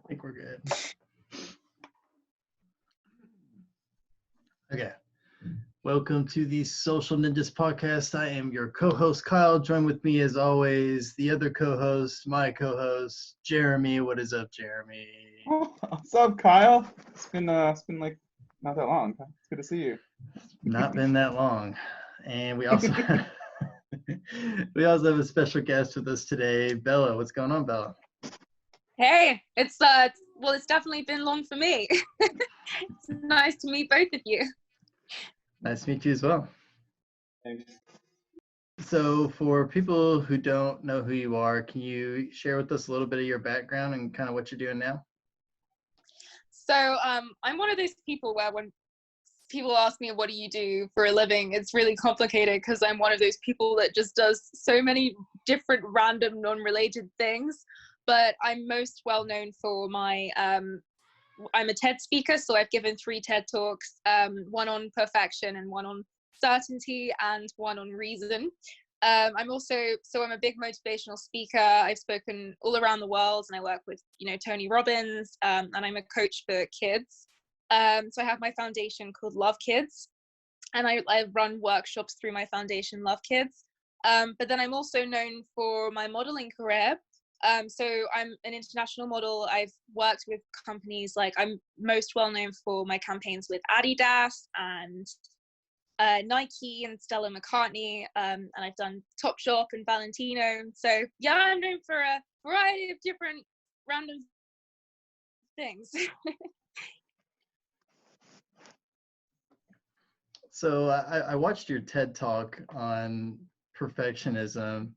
think we're good. Okay. Welcome to the Social Ninjas podcast. I am your co-host, Kyle. Join with me as always, the other co-host, my co-host, Jeremy. What is up, Jeremy? Oh, what's up, Kyle? It's been like not that long. It's good to see you. Not been that long. And we also have a special guest with us today, Bella. What's going on, Bella? Hey, it's definitely been long for me. It's nice to meet both of you. Nice to meet you as well. Thanks. So for people who don't know who you are, can you share with us a little bit of your background and kind of what you're doing now? So I'm one of those people where when people ask me, what do you do for a living? It's really complicated because I'm one of those people that just does so many different random non-related things. But I'm most well known for my, I'm a TED speaker, so I've given 3 TED Talks, one on perfection and one on certainty and one on reason. I'm a big motivational speaker. I've spoken all around the world and I work with, Tony Robbins, and I'm a coach for kids. So I have my foundation called LoveKidz, and I run workshops through my foundation, LoveKidz. But then I'm also known for my modeling career. So I'm an international model. I've worked with companies I'm most well known for my campaigns with Adidas and Nike and Stella McCartney, and I've done Topshop and Valentino. So yeah, I'm known for a variety of different random things. So I watched your TED Talk on perfectionism,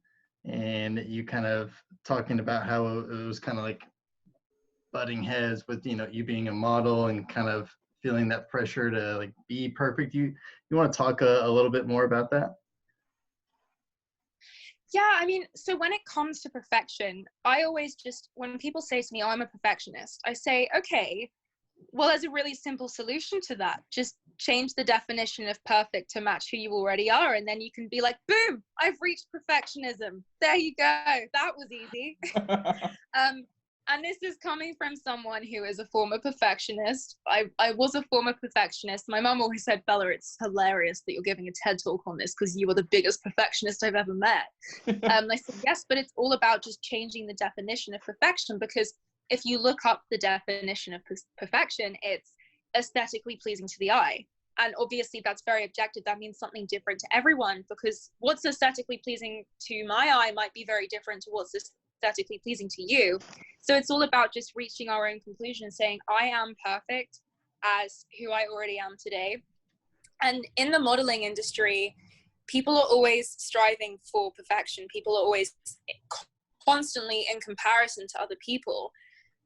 and you kind of talking about how it was kind of like butting heads with, you being a model and kind of feeling that pressure to like be perfect. You want to talk a little bit more about that? Yeah, I mean, so when it comes to perfection, I always when people say to me, oh, I'm a perfectionist, I say, okay, well, there's a really simple solution to that. Just change the definition of perfect to match who you already are. And then you can be like, boom, I've reached perfectionism. There you go. That was easy. And this is coming from someone who is a former perfectionist. I was a former perfectionist. My mom always said, Bella, it's hilarious that you're giving a TED talk on this because you are the biggest perfectionist I've ever met. I said, yes, but it's all about just changing the definition of perfection, because if you look up the definition of perfection, it's aesthetically pleasing to the eye. And obviously that's very objective. That means something different to everyone, because what's aesthetically pleasing to my eye might be very different to what's aesthetically pleasing to you. So it's all about just reaching our own conclusion and saying, I am perfect as who I already am today. And in the modeling industry, people are always striving for perfection. People are always constantly in comparison to other people.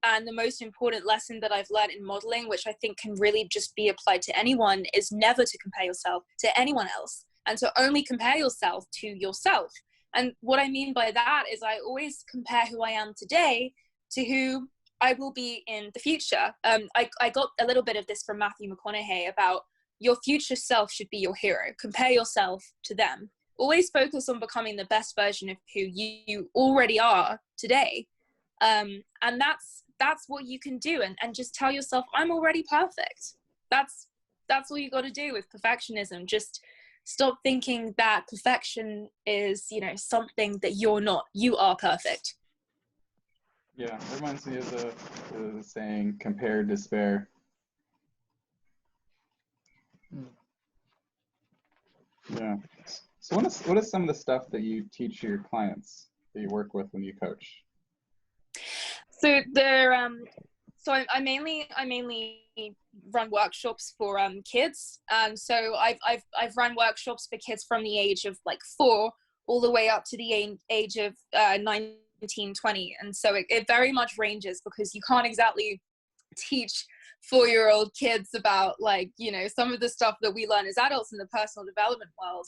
And the most important lesson that I've learned in modeling, which I think can really just be applied to anyone, is never to compare yourself to anyone else, and to only compare yourself to yourself. And what I mean by that is I always compare who I am today to who I will be in the future. I got a little bit of this from Matthew McConaughey about your future self should be your hero. Compare yourself to them. Always focus on becoming the best version of who you already are today. And that's what you can do, and just tell yourself, I'm already perfect. That's all you got to do with perfectionism. Just stop thinking that perfection is, something that you're not. You are perfect. Yeah, it reminds me of the saying, compare, despair. Yeah. So what is some of the stuff that you teach your clients that you work with when you coach? So I mainly run workshops for kids. So I've run workshops for kids from the age of 4 all the way up to the age of 19, 20. And so it very much ranges, because you can't exactly teach 4-year-old kids about some of the stuff that we learn as adults in the personal development world.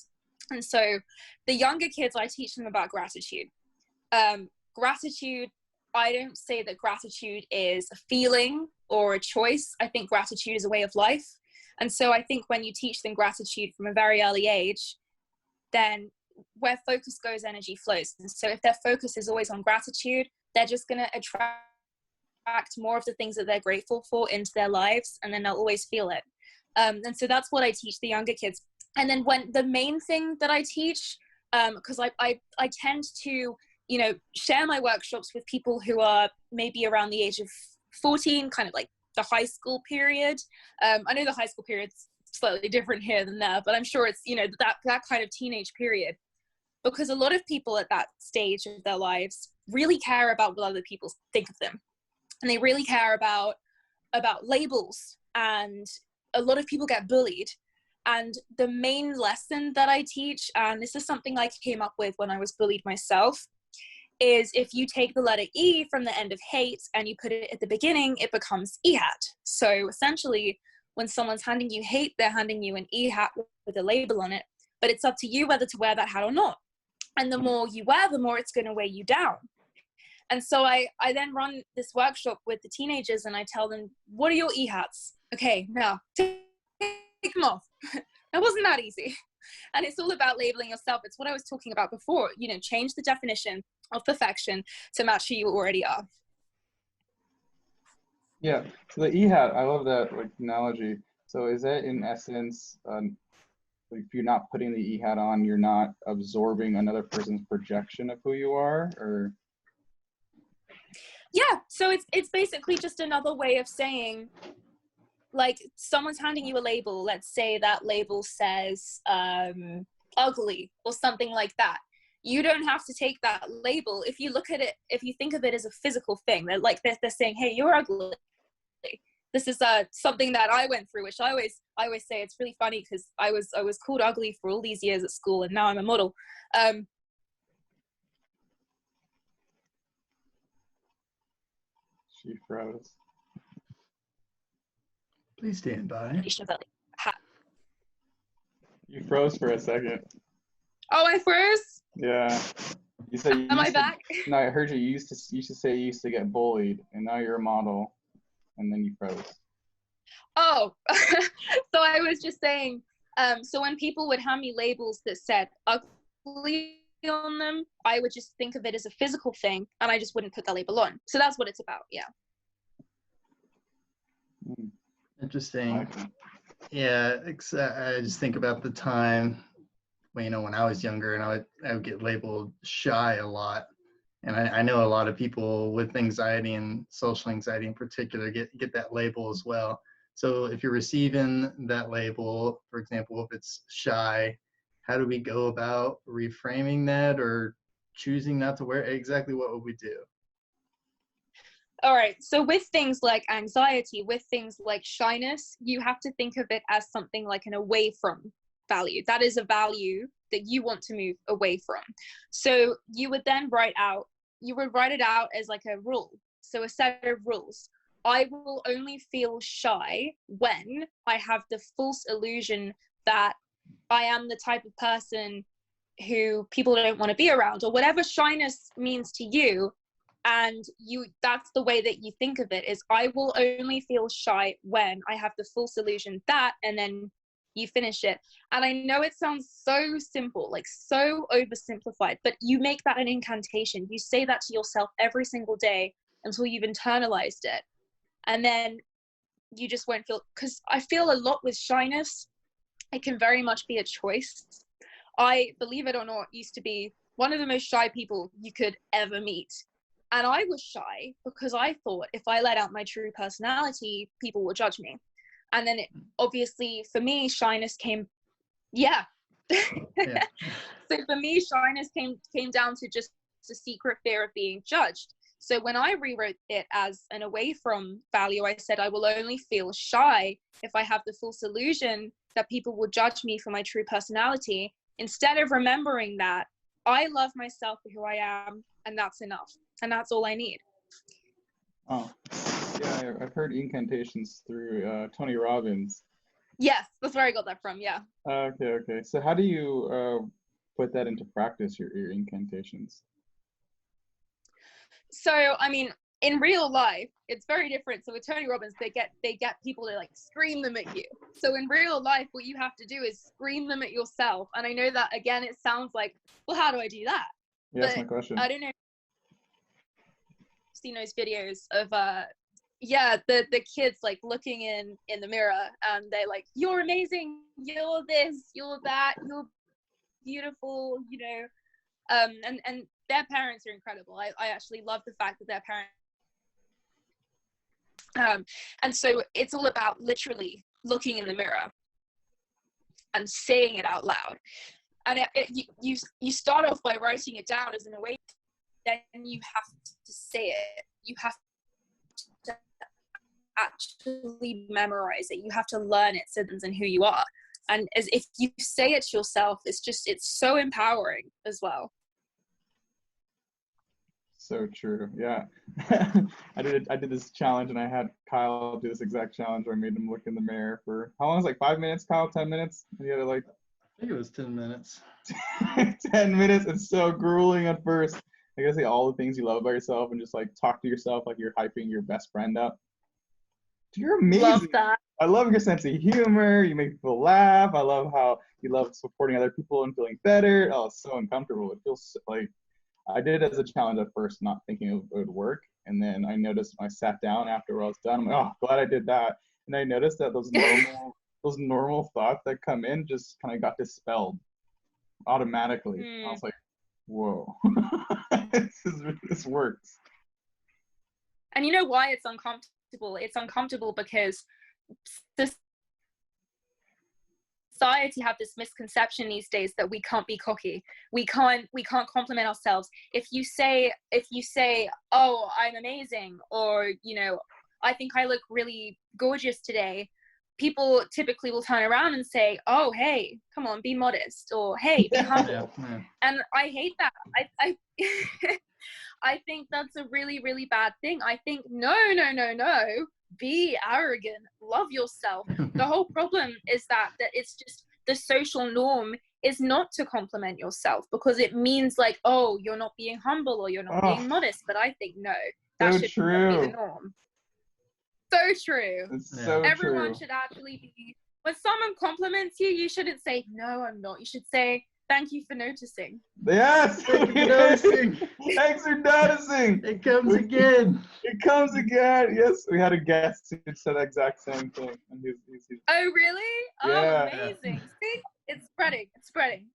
And so the younger kids, I teach them about gratitude. Gratitude, I don't say that gratitude is a feeling or a choice. I think gratitude is a way of life. And so I think when you teach them gratitude from a very early age, then where focus goes, energy flows. And so if their focus is always on gratitude, they're just going to attract more of the things that they're grateful for into their lives, and then they'll always feel it. And so that's what I teach the younger kids. And then when the main thing that I teach, because I tend to, you know, share my workshops with people who are maybe around the age of 14, kind of like the high school period. I know the high school period's slightly different here than there, but I'm sure it's, you know, that kind of teenage period, because a lot of people at that stage of their lives really care about what other people think of them, and they really care about labels, and a lot of people get bullied. And the main lesson that I teach, and this is something I came up with when I was bullied myself, is if you take the letter E from the end of hate and you put it at the beginning, it becomes E hat. So essentially, when someone's handing you hate, they're handing you an E hat with a label on it, but it's up to you whether to wear that hat or not. And the more you wear, the more it's going to weigh you down. And so I then run this workshop with the teenagers, and I tell them, what are your E hats? Okay, now take them off. That wasn't that easy. And it's all about labeling yourself. It's what I was talking about before, you know, change the definition of perfection to match who you already are. Yeah, so the E-hat, I love that like analogy. So is that in essence, if you're not putting the E-hat on, you're not absorbing another person's projection of who you are, or? Yeah, so it's basically just another way of saying, like, someone's handing you a label. Let's say that label says ugly or something like that. You don't have to take that label. If you look at it, if you think of it as a physical thing, they're saying, hey, you're ugly. This is something that I went through, which I always say, it's really funny because I was called ugly for all these years at school, and now I'm a model. She froze. Please stand by. You froze for a second. Oh, I froze? Yeah. You said Am I back? No, I heard you. You used to say you used to get bullied, and now you're a model, and then you froze. Oh, so I was just saying, so when people would hand me labels that said ugly on them, I would just think of it as a physical thing, and I just wouldn't put that label on. So that's what it's about, yeah. Interesting. Yeah, I just think about the time when, you know, when I was younger, and I would get labeled shy a lot. And I know a lot of people with anxiety and social anxiety in particular get that label as well. So if you're receiving that label, for example, if it's shy, how do we go about reframing that or choosing not to wear it? Exactly what would we do? All right, so with things like anxiety, with things like shyness, you have to think of it as something like an away from value. That is a value that you want to move away from. So you would then write it out as like a rule. So a set of rules. I will only feel shy when I have the false illusion that I am the type of person who people don't want to be around, or whatever shyness means to you. And that's the way that you think of it, is I will only feel shy when I have the false illusion that, and then you finish it. And I know it sounds so simple, like so oversimplified, but you make that an incantation. You say that to yourself every single day until you've internalized it. And then you just won't feel, because I feel a lot with shyness, it can very much be a choice. I, believe it or not, used to be one of the most shy people you could ever meet. And I was shy because I thought if I let out my true personality, people will judge me. And then obviously for me, shyness came, yeah. So for me, shyness came down to just a secret fear of being judged. So when I rewrote it as an away from value, I said, I will only feel shy if I have the false illusion that people will judge me for my true personality. Instead of remembering that I love myself for who I am, and that's enough. And that's all I need. Oh, yeah, I've heard incantations through Tony Robbins. Yes, that's where I got that from, yeah. Okay. So how do you put that into practice, your incantations? So, I mean, in real life, it's very different. So with Tony Robbins, they get people to like scream them at you. So in real life, what you have to do is scream them at yourself. And I know that, again, it sounds like, well, how do I do that? Yeah, that's my question. I don't know if you've seen those videos of yeah, the kids like looking in the mirror, and they're like, you're amazing, you're this, you're that, you're beautiful, you know. And their parents are incredible. I actually love the fact that their parents, and so it's all about literally looking in the mirror and saying it out loud. And you start off by writing it down as an awakening, then you have to say it. You have to actually memorize it. You have to learn it, citizens, and who you are. And as if you say it to yourself, it's so empowering as well. So true. Yeah. I did this challenge, and I had Kyle do this exact challenge where I made him look in the mirror for how long? It was like 5 minutes, Kyle, 10 minutes. And he had to like, I think it was 10 minutes. 10 minutes. It's so grueling at first. I gotta say all the things you love about yourself and just like talk to yourself like you're hyping your best friend up. You're amazing. Love that. I love your sense of humor. You make people laugh. I love how you love supporting other people and feeling better. Oh, it's so uncomfortable. It feels like I did it as a challenge at first, not thinking it would work. And then I noticed when I sat down after I was done, I'm like, oh, glad I did that. And I noticed that those normal thoughts that come in just kind of got dispelled automatically. I was like, whoa, this works. And you know why it's uncomfortable? It's uncomfortable because society have this misconception these days that we can't be cocky. We can't compliment ourselves. If you say, oh, I'm amazing, or, you know, I think I look really gorgeous today, people typically will turn around and say, oh, hey, come on, be modest, or hey, be humble. Yeah. And I hate that. I I think that's a really, really bad thing. I think, no. Be arrogant. Love yourself. The whole problem is that it's just the social norm is not to compliment yourself because it means like, oh, you're not being humble or you're not being modest. But I think, no, that So should true. not be the norm. So true. It's so Everyone true. should actually be, when someone compliments you, you shouldn't say, no, I'm not. You should say, thank you for noticing. Yes. Thank you for noticing. Thanks for noticing. It comes again. It comes again. Yes, we had a guest who said the exact same thing. And he's Oh, really? Yeah. Oh, amazing. See, it's spreading.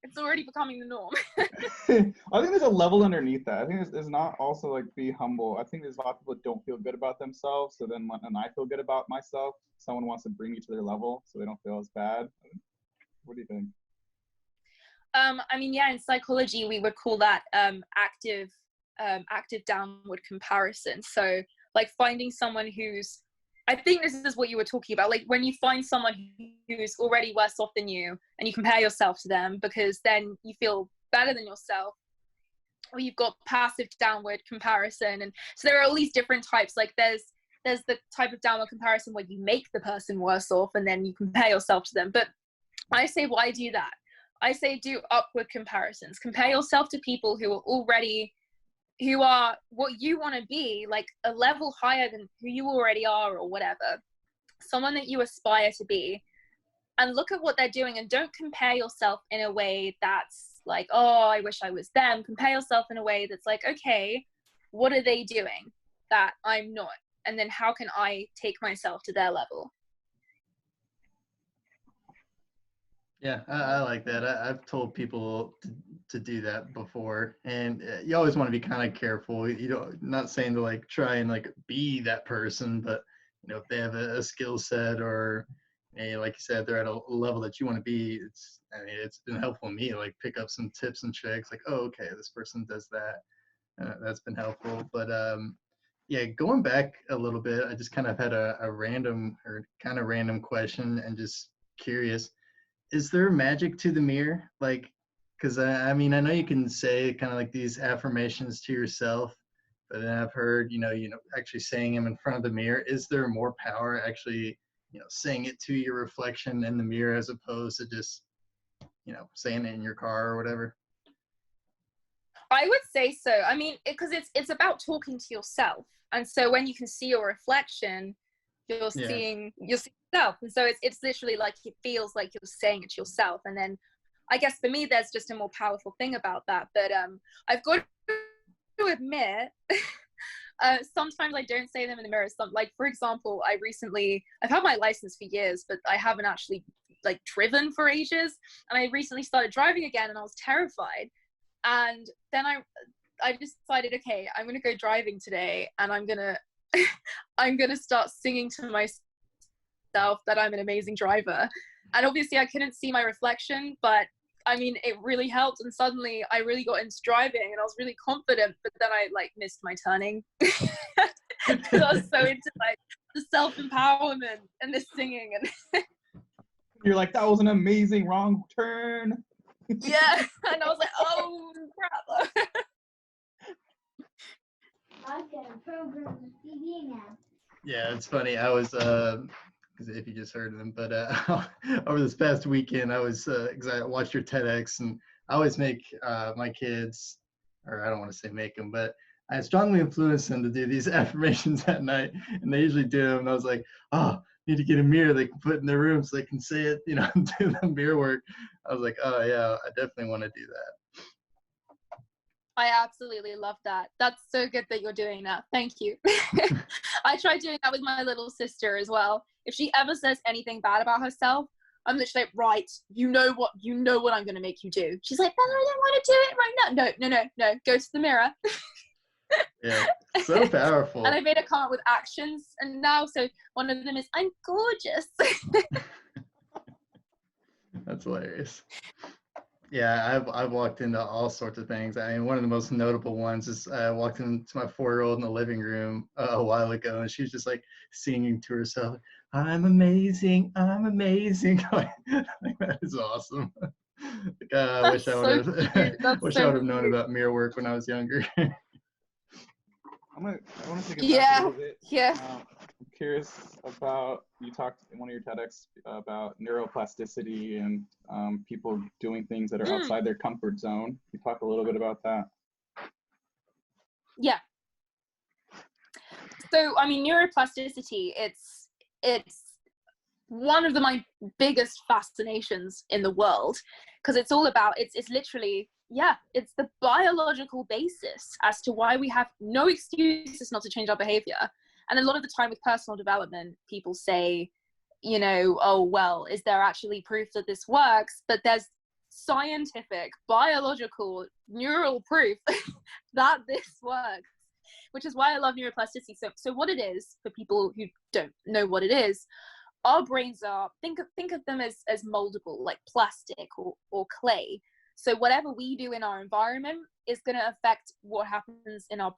It's already becoming the norm. I think there's a level underneath that. I think it's not also like be humble. I think there's a lot of people that don't feel good about themselves. So then when I feel good about myself, someone wants to bring me to their level so they don't feel as bad. What do you think? I mean, yeah, in psychology, we would call that active downward comparison. So like finding someone I think this is what you were talking about. Like when you find someone who's already worse off than you and you compare yourself to them because then you feel better than yourself, or you've got passive downward comparison. And so there are all these different types. Like there's the type of downward comparison where you make the person worse off and then you compare yourself to them. But I say, why do that? I say do upward comparisons. Compare yourself to people who are what you want to be, like a level higher than who you already are or whatever. Someone that you aspire to be. And look at what they're doing and don't compare yourself in a way that's like, oh, I wish I was them. Compare yourself in a way that's like, okay, what are they doing that I'm not? And then how can I take myself to their level? Yeah, I like that. I've told people to do that before, and you always want to be kind of careful. You know, not saying to like try and like be that person, but you know, if they have a skill set or like you said, they're at a level that you want to be. It's been helpful to me to like pick up some tips and tricks. Like, oh, okay, this person does that. That's been helpful. But yeah, going back a little bit, I just kind of had a random question and just curious. Is there magic to the mirror? Like, because I mean, I know you can say kind of like these affirmations to yourself, but then I've heard, you know, actually saying them in front of the mirror. Is there more power actually, you know, saying it to your reflection in the mirror as opposed to just, you know, saying it in your car or whatever? I would say so. I mean, because it's about talking to yourself, and so when you can see your reflection, you're seeing yourself, and so it's literally like it feels like you're saying it to yourself. And then I guess for me there's just a more powerful thing about that. But I've got to admit Sometimes I don't say them in the mirror. Like, for example, I've had my license for years, but I haven't actually like driven for ages. And I recently started driving again, and I was terrified. And then I just decided, okay, I'm gonna go driving today, and I'm gonna I'm gonna start singing to myself that I'm an amazing driver. And obviously, I couldn't see my reflection, but I mean, it really helped, and suddenly I really got into driving, and I was really confident. But then I like missed my turning because I was so into like the self-empowerment and the singing, and You're like, that was an amazing wrong turn. yeah, and I was like, oh crap. I've got a program with TV now. Yeah, it's funny. I was if you just heard them, but over this past weekend, I was because I watched your TEDx, and I always make my kids, or I don't want to say make them, but I strongly influence them to do these affirmations at night, and they usually do them. And I was like, oh, need to get a mirror they can put in their room so they can say it, you know, do the mirror work. I was like, oh yeah, I definitely want to do that. I absolutely love that. That's so good that you're doing that. Thank you. I tried doing that with my little sister as well. If she ever says anything bad about herself, I'm literally like, right, you know what I'm going to make you do. She's like, Bella, I don't want to do it right now. No, go to the mirror. Yeah, so powerful. And I made her come up with actions. And now, so one of them is, I'm gorgeous. That's hilarious. Yeah, I've walked into all sorts of things. I mean, one of the most notable ones is I walked into my 4-year-old in the living room a while ago, and she was just like singing to herself, "I'm amazing, I'm amazing." Like, that is awesome. Like, I wish I would have wish I would have known about mirror work when I was younger. I want to take it back a little bit. Yeah. I'm curious about, you talked in one of your TEDx about neuroplasticity and people doing things that are outside their comfort zone. Can you talk a little bit about that? Yeah. So, I mean, neuroplasticity, it's one of my biggest fascinations in the world, because it's all about, it's literally, yeah, it's the biological basis as to why we have no excuses not to change our behavior. And a lot of the time with personal development, people say, you know, oh, well, is there actually proof that this works? But there's scientific, biological, neural proof that this works, which is why I love neuroplasticity. So what it is, for people who don't know what it is, our brains are, think of them as moldable, like plastic or clay. So whatever we do in our environment is going to affect what happens in our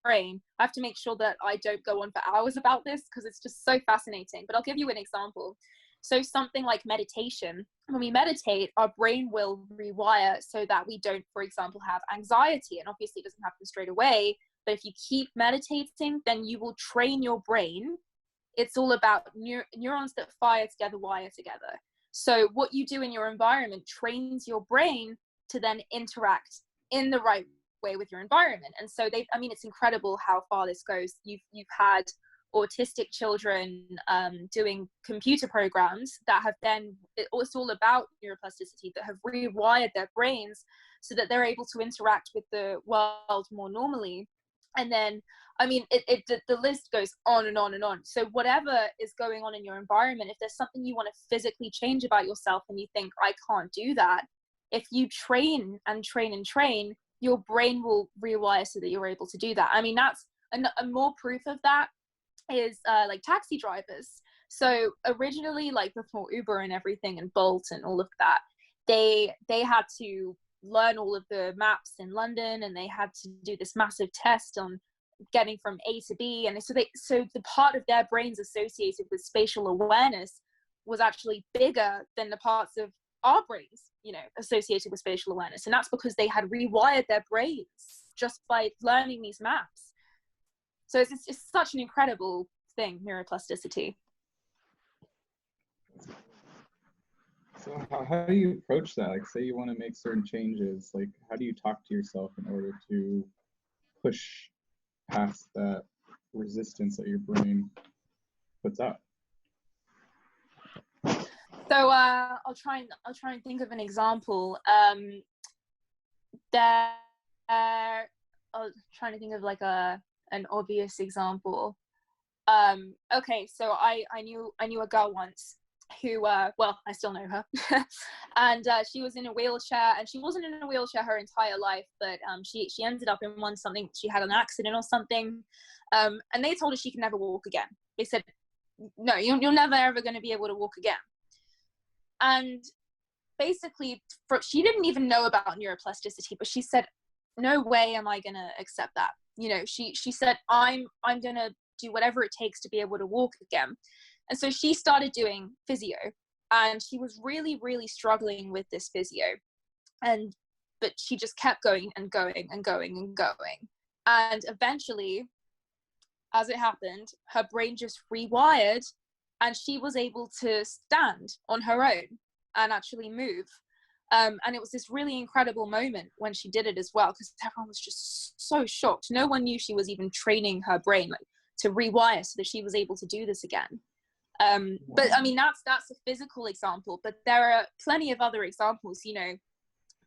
brain. I have to make sure that I don't go on for hours about this because it's just so fascinating, but I'll give you an example. So something like meditation, when we meditate, our brain will rewire so that we don't, for example, have anxiety. And obviously it doesn't happen straight away, but if you keep meditating, then you will train your brain. It's all about neurons that fire together, wire together. So what you do in your environment trains your brain to then interact in the right way with your environment. And so it's incredible how far this goes. You've had autistic children doing computer programs that have then, it's all about neuroplasticity, that have rewired their brains so that they're able to interact with the world more normally. And then, I mean, the list goes on and on and on. So whatever is going on in your environment, if there's something you want to physically change about yourself and you think, I can't do that, if you train and train and train, your brain will rewire so that you're able to do that. I mean, that's a more proof of that is like taxi drivers. So originally, like before Uber and everything and Bolt and all of that, they had to learn all of the maps in London, and they had to do this massive test on getting from A to B. And so the part of their brains associated with spatial awareness was actually bigger than the parts of our brains, you know, associated with spatial awareness. And that's because they had rewired their brains just by learning these maps. So it's such an incredible thing, neuroplasticity. So how do you approach that? Like, say you want to make certain changes, like how do you talk to yourself in order to push past that resistance that your brain puts out? So I'll try and think of an example. I'm trying to think of like a an obvious example. Okay, so I knew a girl once who, well, I still know her, and she was in a wheelchair, and she wasn't in a wheelchair her entire life, but she ended up in one, something, she had an accident or something, and they told her she can never walk again. They said, no, you're never ever going to be able to walk again. And basically, she didn't even know about neuroplasticity, but she said, no way am I going to accept that. You know, she said, I'm going to do whatever it takes to be able to walk again. And so she started doing physio, and she was really, really struggling with this physio. But she just kept going and going and going and going. And eventually, as it happened, her brain just rewired, and she was able to stand on her own and actually move. And it was this really incredible moment when she did it as well, because everyone was just so shocked. No one knew she was even training her brain, like, to rewire so that she was able to do this again. But I mean, that's a physical example, but there are plenty of other examples. You know,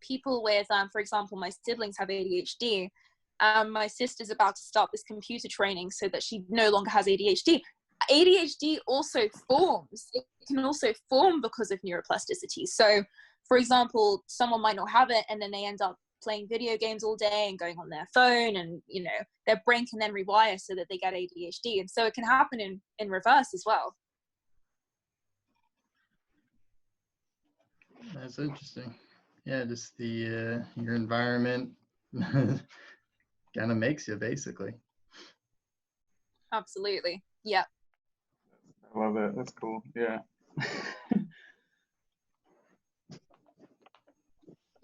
people with, for example, my siblings have ADHD. My sister's about to start this computer training so that she no longer has ADHD. ADHD also forms. It can also form because of neuroplasticity. So, for example, someone might not have it, and then they end up playing video games all day and going on their phone, and, you know, their brain can then rewire so that they get ADHD. And so it can happen in reverse as well. That's interesting. Yeah, just the your environment kind of makes you, basically. Absolutely. Yeah. I love it. That's cool. Yeah.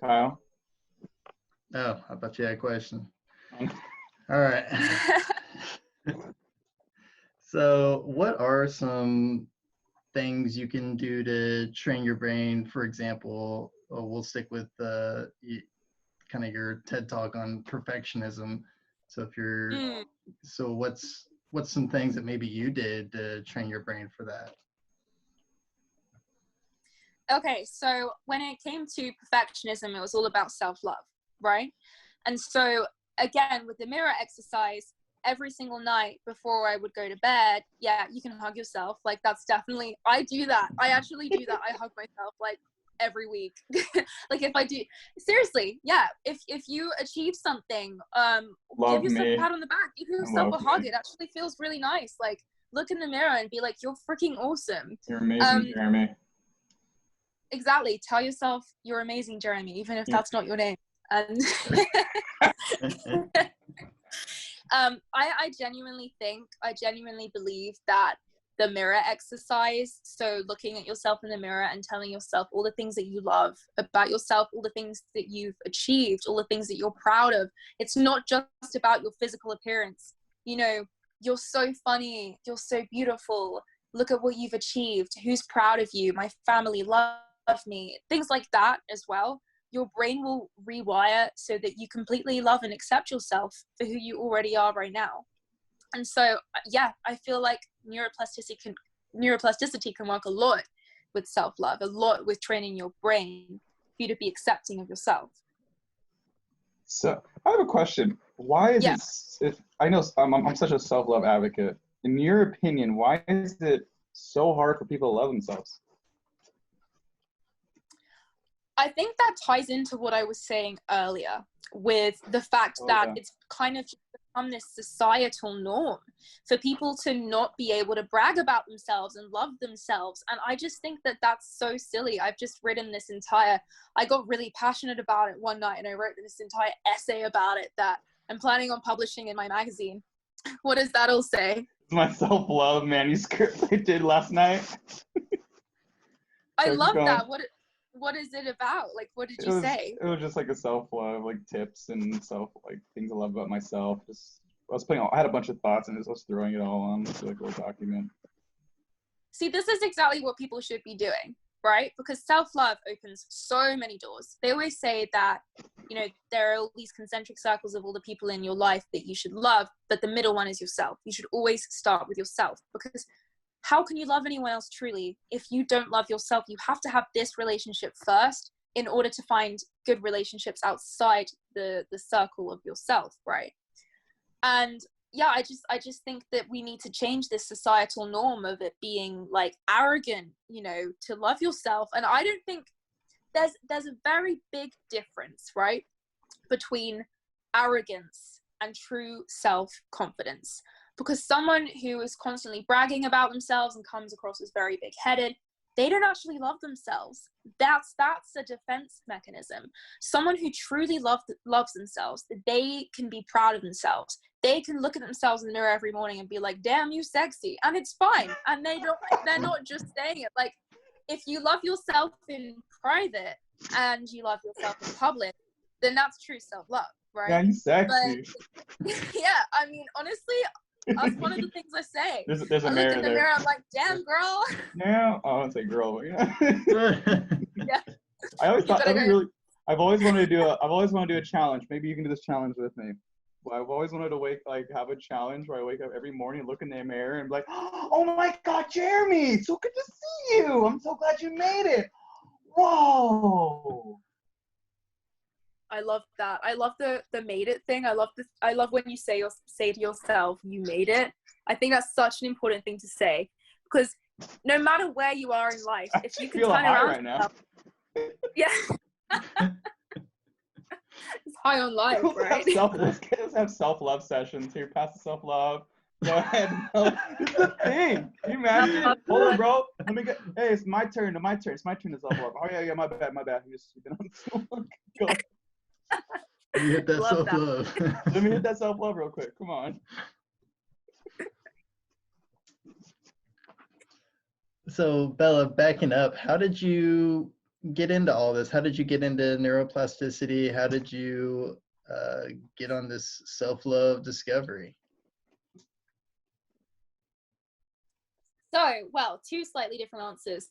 Kyle? Oh, I thought you had a question. All right. So what are some things you can do to train your brain? For example, we'll stick with kind of your TED talk on perfectionism. So if you're, so what's some things that maybe you did to train your brain for that? Okay, so when it came to perfectionism, it was all about self-love, right? And so again, with the mirror exercise, every single night before I would go to bed, yeah, you can hug yourself. Like, that's definitely, I do that. I actually do that. I hug myself like every week. Like, if I do, seriously, yeah, if you achieve something, give yourself a pat on the back, give yourself a hug. It actually feels really nice. Like, look in the mirror and be like, you're freaking awesome. You're amazing, Jeremy. Exactly. Tell yourself you're amazing, Jeremy, even if that's not your name. And I genuinely believe that the mirror exercise, so looking at yourself in the mirror and telling yourself all the things that you love about yourself, all the things that you've achieved, all the things that you're proud of. It's not just about your physical appearance. You know, you're so funny, you're so beautiful, look at what you've achieved, who's proud of you, my family love me, things like that as well. Your brain will rewire so that you completely love and accept yourself for who you already are right now. And so, yeah, I feel like neuroplasticity can work a lot with self-love, a lot with training your brain for you to be accepting of yourself. So I have a question. Why is it, if I know I'm such a self-love advocate, in your opinion, why is it so hard for people to love themselves? I think that ties into what I was saying earlier with the fact that it's kind of become this societal norm for people to not be able to brag about themselves and love themselves. And I just think that that's so silly. I've just written this I got really passionate about it one night, and I wrote this entire essay about it that I'm planning on publishing in my magazine. What does that all say? It's my self-love manuscript I did last night. I love that. What is it about? Like, what did you say? It was just like a self-love, like tips and like things I love about myself. I had a bunch of thoughts and I was throwing it all on like a little document. See, this is exactly what people should be doing, right? Because self-love opens so many doors. They always say that, you know, there are all these concentric circles of all the people in your life that you should love, but the middle one is yourself. You should always start with yourself, because how can you love anyone else truly if you don't love yourself? You have to have this relationship first in order to find good relationships outside the circle of yourself, right? And yeah, I just think that we need to change this societal norm of it being like arrogant, you know, to love yourself. And I don't think there's a very big difference, right, between arrogance and true self-confidence. Because someone who is constantly bragging about themselves and comes across as very big-headed, they don't actually love themselves. That's a defense mechanism. Someone who truly loves themselves, they can be proud of themselves. They can look at themselves in the mirror every morning and be like, damn, you sexy. And it's fine. And they're not just saying it. Like, if you love yourself in private and you love yourself in public, then that's true self-love, right? Yeah, you sexy. But, yeah, I mean, honestly, that's one of the things I say. There's a I mirror look in the there. mirror, I'm like, damn, girl. No, oh, I don't say girl, but yeah. Yeah. I always thought that'd be go. really. I've always wanted to do a challenge. Maybe you can do this challenge with me. But I've always wanted to have a challenge where I wake up every morning, look in the mirror, and be like, oh my God, Jeremy, so good to see you. I'm so glad you made it. Whoa. I love that. I love the made it thing. I love when you say to yourself, you made it. I think that's such an important thing to say, because no matter where you are in life, if you can turn around right now. Yeah. It's high on life, right? Let's have self-love sessions here. Pass the self-love. Go ahead. No, it's the thing. Can you imagine? Hold on, bro. Hey, it's my turn. It's my turn to self-love. Oh yeah, my bad. You've been on so long. Go. You hit that self-love. Let me hit that self-love real quick. Come on. So Bella, backing up, how did you get into all this? How did you get into neuroplasticity? How did you get on this self-love discovery? So, well, two slightly different answers.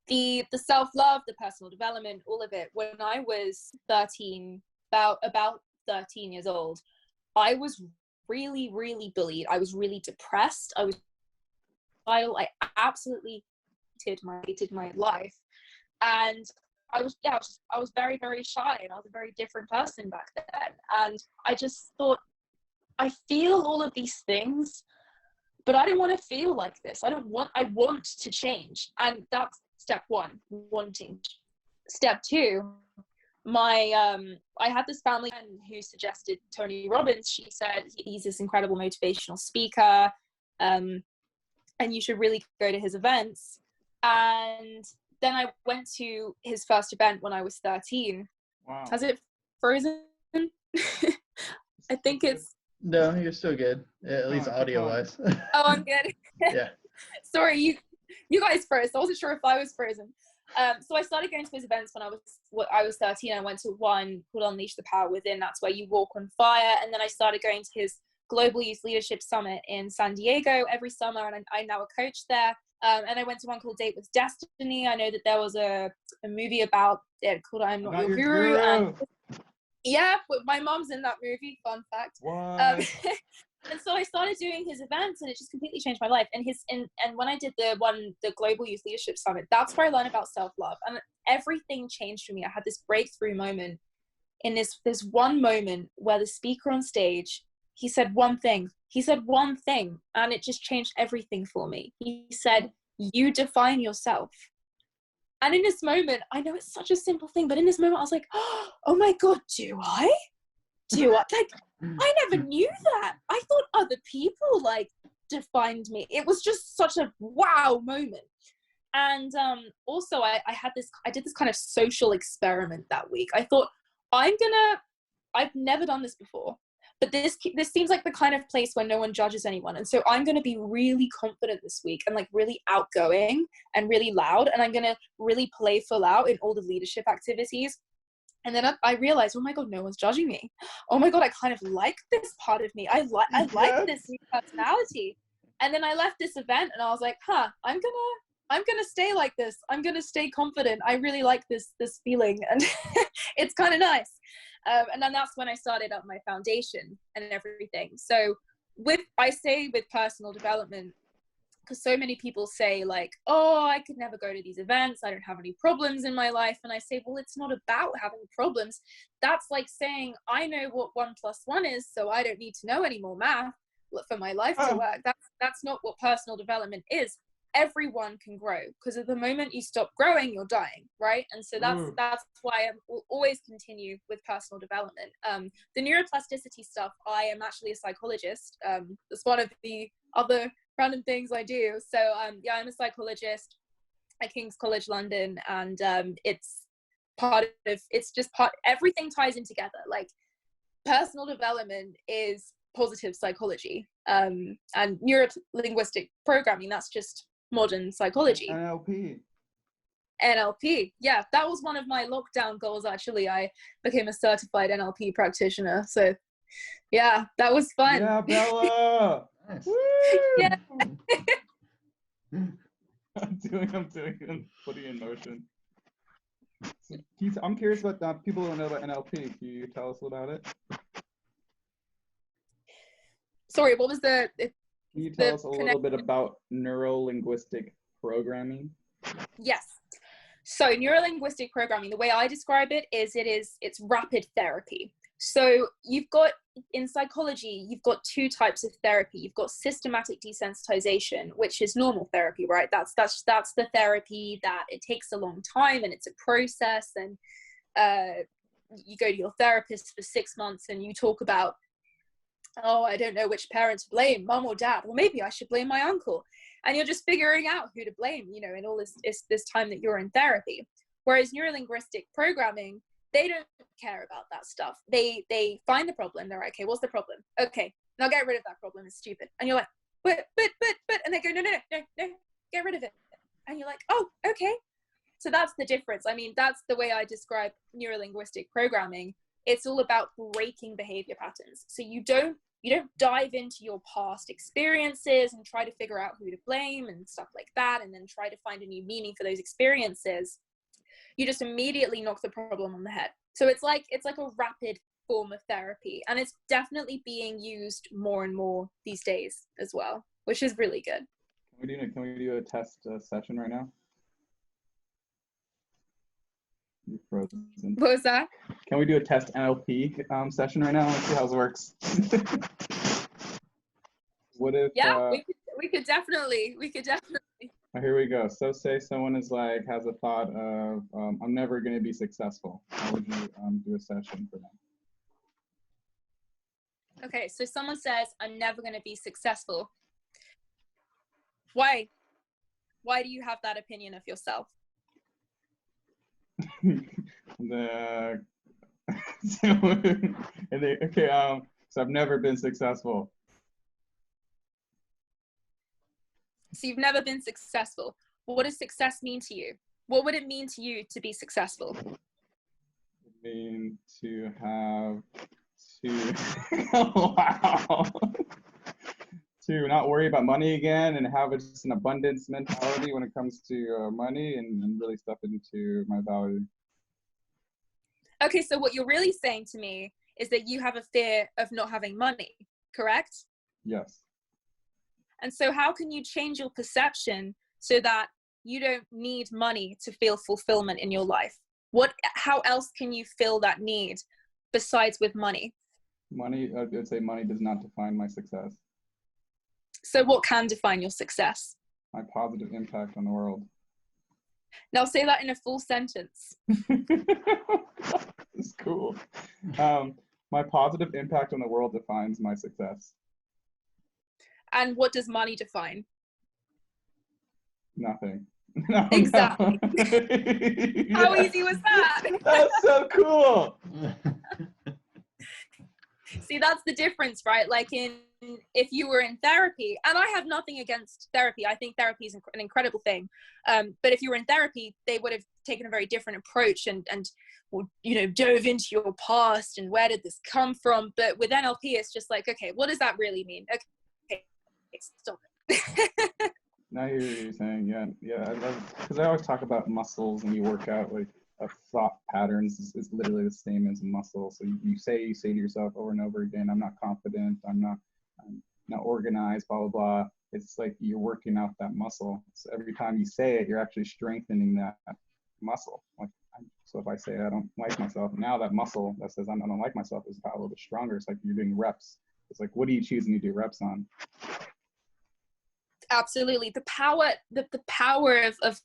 The self-love, the personal development, all of it. When I was 13, about 13 years old, I was really, really bullied. I was really depressed. I absolutely hated my life. And I was very, very shy, and I was a very different person back then. And I just thought, I feel all of these things, but I don't want to feel like this. I want to change. And that's step one, wanting. Step two, I had this family friend who suggested Tony Robbins. She said he's this incredible motivational speaker, and you should really go to his events. And then I went to his first event when I was 13. Wow. Has it frozen? I think it's... No, you're still good. Yeah, at least audio-wise. Oh, I'm good. Yeah. Sorry, you guys froze. I wasn't sure if I was frozen. So I started going to his events when I was 13. I went to one called Unleash the Power Within. That's where you walk on fire. And then I started going to his Global Youth Leadership Summit in San Diego every summer, and I'm now a coach there. And I went to one called Date with Destiny. I know that there was a movie about it called I'm Not Your Guru. And yeah, my mom's in that movie, fun fact. What? And so I started doing his events, and it just completely changed my life. And when I did the Global Youth Leadership Summit, that's where I learned about self-love, and everything changed for me. I had this breakthrough moment in this one moment where the speaker on stage, he said one thing, and it just changed everything for me. He said, you define yourself. And in this moment, I know it's such a simple thing, but in this moment I was like, oh my God, do I? Like, I never knew that. I thought other people like defined me. It was just such a wow moment. And also I did this kind of social experiment that week. I thought, I've never done this before, but this seems like the kind of place where no one judges anyone. And so I'm going to be really confident this week, and like really outgoing and really loud. And I'm going to really playful out in all the leadership activities. And then I realized, oh my God, no one's judging me. Oh my God, I kind of like this part of me. I like this new personality. And then I left this event and I was like, I'm gonna stay like this. I'm gonna stay confident. I really like this feeling, and it's kind of nice. And then that's when I started up my foundation and everything. So with personal development, because so many people say like, oh, I could never go to these events. I don't have any problems in my life. And I say, well, it's not about having problems. That's like saying, I know what 1 + 1 is, so I don't need to know any more math. for my life to work. That's not what personal development is. Everyone can grow, because at the moment you stop growing, you're dying, right? And so that's why I will always continue with personal development. The neuroplasticity stuff, I am actually a psychologist. That's one of the other random things I do. So yeah, I'm a psychologist at King's College London, and it's just part, everything ties in together. Like, personal development is positive psychology, and neurolinguistic programming, that's just modern psychology. NLP, yeah, that was one of my lockdown goals, actually. I became a certified NLP practitioner, so yeah, that was fun. Yeah, Bella. Yeah. I'm putting in motion. So, Keith, I'm curious about people who don't know about NLP. Can you tell us about it? Sorry, what was the? Can you tell us a little bit about neurolinguistic programming? Yes. So neurolinguistic programming, the way I describe it is it's rapid therapy. So in psychology, you've got two types of therapy. You've got systematic desensitization, which is normal therapy, right? That's the therapy that it takes a long time, and it's a process, and you go to your therapist for 6 months and you talk about, oh, I don't know which parent to blame, mom or dad. Well, maybe I should blame my uncle. And you're just figuring out who to blame, in all this time that you're in therapy. Whereas neurolinguistic programming, they don't care about that stuff. They find the problem. They're like, okay, what's the problem? Okay, now get rid of that problem. It's stupid. And you're like, but, and they go, no, get rid of it. And you're like, oh, okay. So that's the difference. I mean, that's the way I describe neurolinguistic programming. It's all about breaking behavior patterns. So you don't dive into your past experiences and try to figure out who to blame and stuff like that, and then try to find a new meaning for those experiences. You just immediately knock the problem on the head. So it's like a rapid form of therapy, and it's definitely being used more and more these days as well, which is really good. Can we do a test session right now? You're frozen. What was that? Can we do a test NLP session right now? Let's see how this works. What if? Yeah, we could definitely. Here we go. So say someone has a thought of, I'm never going to be successful. How would you do a session for them? Okay, so someone says, I'm never going to be successful. Why? Why do you have that opinion of yourself? So I've never been successful. So you've never been successful. What does success mean to you? What would it mean to you to be successful? It mean to have wow. To not worry about money again, and have just an abundance mentality when it comes to money, and really step into my value. Okay, so what you're really saying to me is that you have a fear of not having money, correct? Yes. And so how can you change your perception so that you don't need money to feel fulfillment in your life? How else can you fill that need besides with money? Money, I would say money does not define my success. So what can define your success? My positive impact on the world. Now say that in a full sentence. It's cool. My positive impact on the world defines my success. And what does money define? Nothing. Exactly. Yeah. How easy was that? That's so cool. See, that's the difference, right? Like if you were in therapy, and I have nothing against therapy. I think therapy is an incredible thing. But if you were in therapy, they would have taken a very different approach and dove into your past and where did this come from. But with NLP, it's just like, okay, what does that really mean? Okay, stop it. Now you're saying, yeah. I love it because I always talk about muscles, and you work out thought patterns is literally the same as a muscle. So you say to yourself over and over again, I'm not confident, I'm not organized, blah, blah, blah. It's like you're working out that muscle. So every time you say it, you're actually strengthening that muscle. So if I say I don't like myself, now that muscle that says I don't like myself is got a little bit stronger. It's like you're doing reps It's like, what do you choose and you do reps on? Absolutely. The power of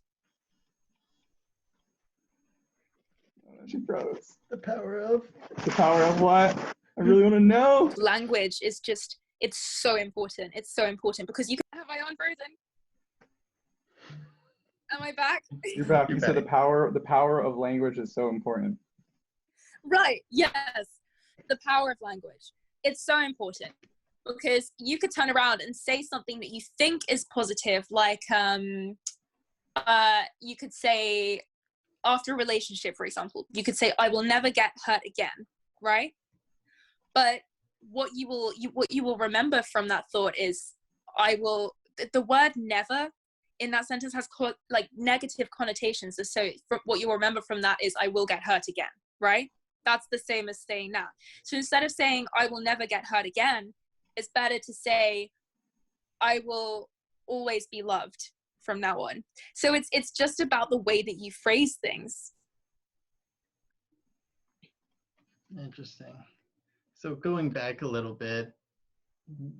She froze. The power of what? I really want to know. language is just, it's so important. It's so important because you can have I on frozen. Am I back? You're back. You're You said back. the power of language is so important. Right. Yes. The power of language. It's so important because you could turn around and say something that you think is positive, like you could say after a relationship, for example, you could say, I will never get hurt again, right? But what you will remember from that thought is, the word never in that sentence has like negative connotations. So what you'll remember from that is, I will get hurt again, right? That's the same as saying that. So instead of saying, I will never get hurt again, it's better to say, I will always be loved from now on. So it's just about the way that you phrase things. Interesting. So going back a little bit,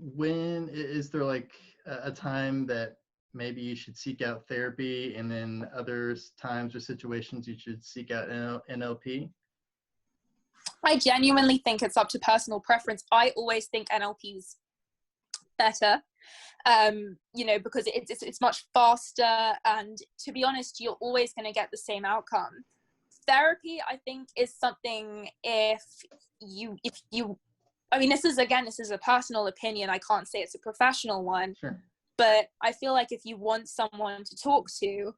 when is there like a time that maybe you should seek out therapy, and then other times or situations you should seek out NLP? I genuinely think it's up to personal preference. I always think NLP's better, because it's much faster, and to be honest, you're always going to get the same outcome. Therapy, I think, is something if you I mean, this is a personal opinion. I can't say it's a professional one. Sure. But I feel like if you want someone to talk to,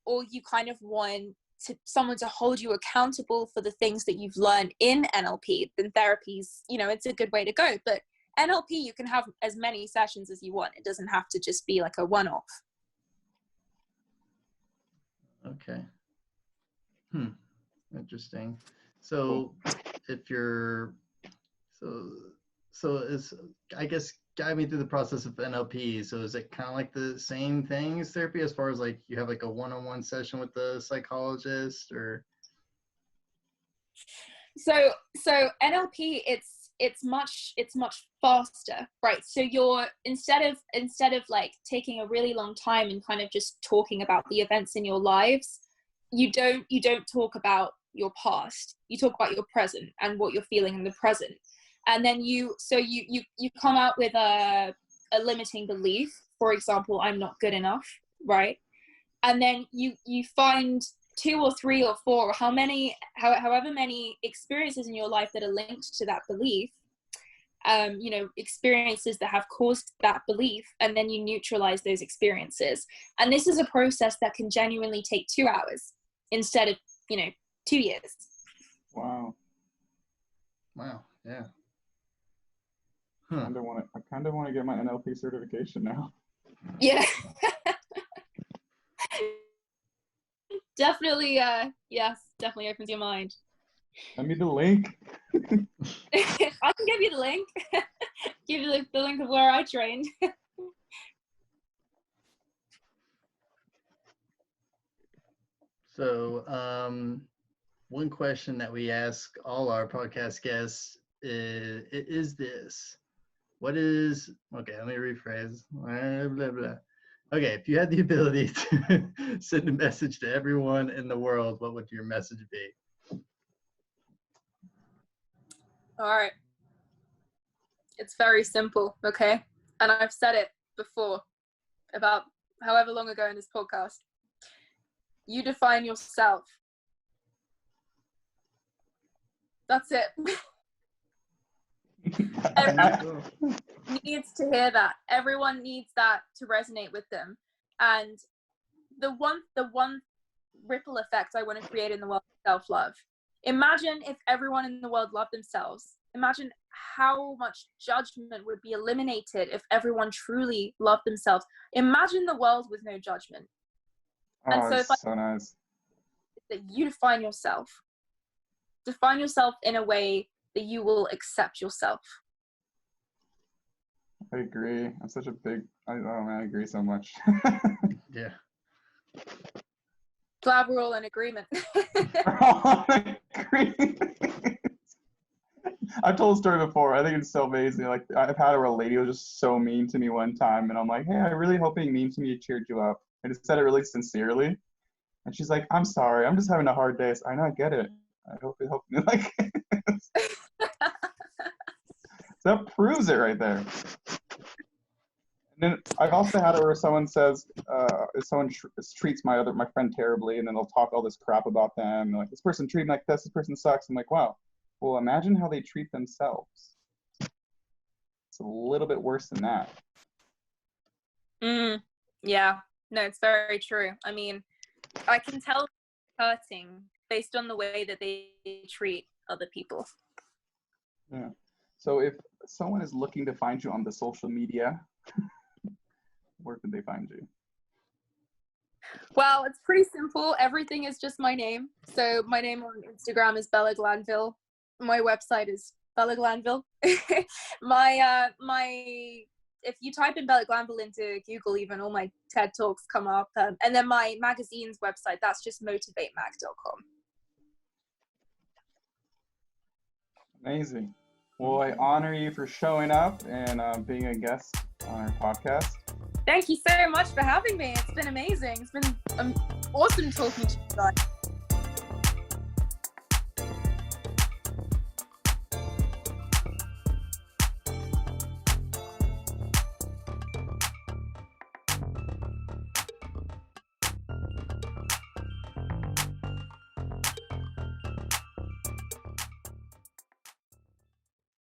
or you kind of want someone to hold you accountable for the things that you've learned in NLP, then therapy's, it's a good way to go. But NLP, you can have as many sessions as you want. It doesn't have to just be like a one-off. Okay. Interesting. So if you're, so is, I guess, guide me through the process of NLP. So is it kind of like the same thing as therapy, as far as like you have like a one-on-one session with the psychologist, or? So NLP, it's much faster, right? So you're instead of like taking a really long time and kind of just talking about the events in your lives, you don't talk about your past. You talk about your present and what you're feeling in the present. And then you come out with a limiting belief. For example, I'm not good enough, right? And then you find 2 or 3 or 4, or however many experiences in your life that are linked to that belief, experiences that have caused that belief, and then you neutralize those experiences. And this is a process that can genuinely take 2 hours instead of 2 years. Wow. Yeah. I kind of want to get my NLP certification now. Yeah. Definitely, yes, definitely opens your mind. Send me the link. I can give you the link. Give you the link of where I trained. So, one question that we ask all our podcast guests is this. Okay, let me rephrase. Blah, blah, blah. Okay, if you had the ability to send a message to everyone in the world, what would your message be? All right. It's very simple, okay? And I've said it before, about however long ago in this podcast. You define yourself. That's it. Everyone needs to hear that. Everyone needs that to resonate with them. And the one ripple effect I want to create in the world is self-love. Imagine if everyone in the world loved themselves. Imagine how much judgment would be eliminated if everyone truly loved themselves. Imagine the world with no judgment. Oh, and so so nice. That you define yourself. Define yourself in a way that you will accept yourself. I agree. I'm such a big, I agree so much. Yeah. Glad we're all in agreement. We're all in agreement. I've told the story before. I think it's so amazing. Like, I've had a lady who was just so mean to me one time, and I'm like, hey, I really hope being mean to me cheered you up. I just said it really sincerely. And she's like, I'm sorry, I'm just having a hard day. So I know, I get it. I hope it helped me. Like, that proves it right there. And then I've also had it where someone says, if someone treats my friend terribly, and then they'll talk all this crap about them. Like, this person treated me like this person sucks. I'm like, wow, well, imagine how they treat themselves. It's a little bit worse than that. Yeah, no, it's very true. I mean, I can tell hurting based on the way that they treat other people. Yeah. So if someone is looking to find you on the social media, where can they find you? Well, it's pretty simple. Everything is just my name. So my name on Instagram is Bella Glanville. My website is Bella Glanville. If you type in Bella Glanville into Google, even all my TED Talks come up. And then my magazine's website, that's just motivatemag.com. Amazing. Well, I honor you for showing up and being a guest on our podcast. Thank you so much for having me. It's been amazing. It's been awesome talking to you guys.